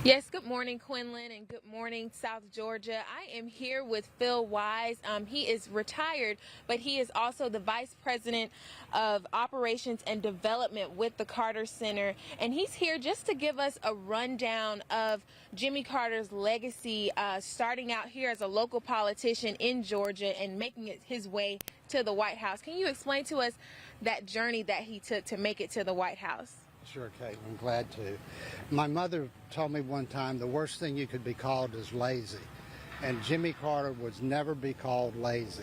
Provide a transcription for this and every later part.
Yes, good morning, Quinlan, and good morning, South Georgia. I am here with Phil Wise. He is retired, but he is also the Vice President of Operations and Development with the Carter Center. And he's here just to give us a rundown of Jimmy Carter's legacy, starting out here as a local politician in Georgia and making it his way to the White House. Can you explain to us that journey that he took to make it to the White House? Sure, Kate, I'm glad to. My mother told me one time the worst thing you could be called is lazy. And Jimmy Carter was never be called lazy.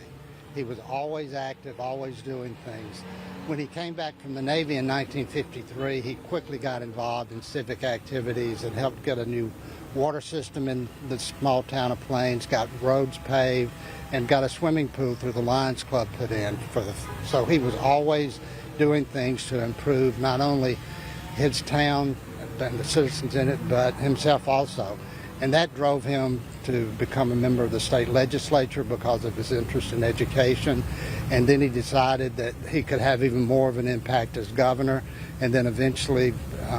He was always active, always doing things. When he came back from the Navy in 1953, he quickly got involved in civic activities and helped get a new water system in the small town of Plains, got roads paved, and got a swimming pool through the Lions Club put in. So he was always doing things to improve not only his town and the citizens in it, but himself also. And that drove him to become a member of the state legislature because of his interest in education. And then he decided that he could have even more of an impact as governor, and then eventually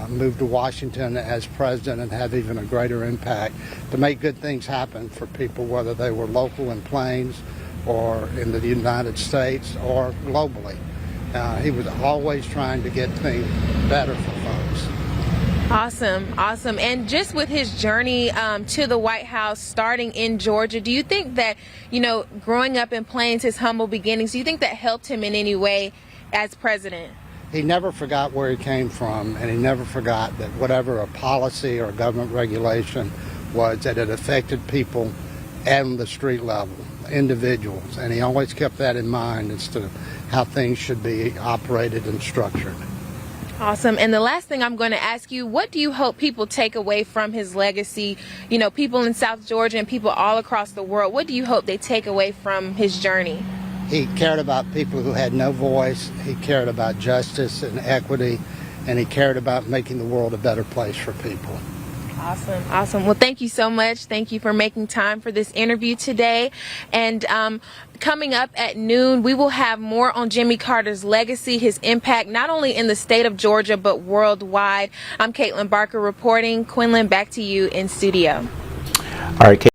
moved to Washington as president and have even a greater impact to make good things happen for people, whether they were local in Plains or in the United States or globally. He was always trying to get things better for folks. Awesome. And just with his journey to the White House, starting in Georgia, do you think that, growing up in Plains, his humble beginnings, do you think that helped him in any way as president? He never forgot where he came from, and he never forgot that whatever a policy or a government regulation was, that it affected people at the street level, individuals, and he always kept that in mind as to how things should be operated and structured. Awesome. And the last thing I'm going to ask you, what do you hope people take away from his legacy? People in South Georgia and people all across the world, what do you hope they take away from his journey? He cared about people who had no voice. He cared about justice and equity, and he cared about making the world a better place for people. Awesome. Well, thank you so much. Thank you for making time for this interview today. And coming up at noon, we will have more on Jimmy Carter's legacy, his impact, not only in the state of Georgia, but worldwide. I'm Caitlin Barker reporting. Quinlan, back to you in studio. All right,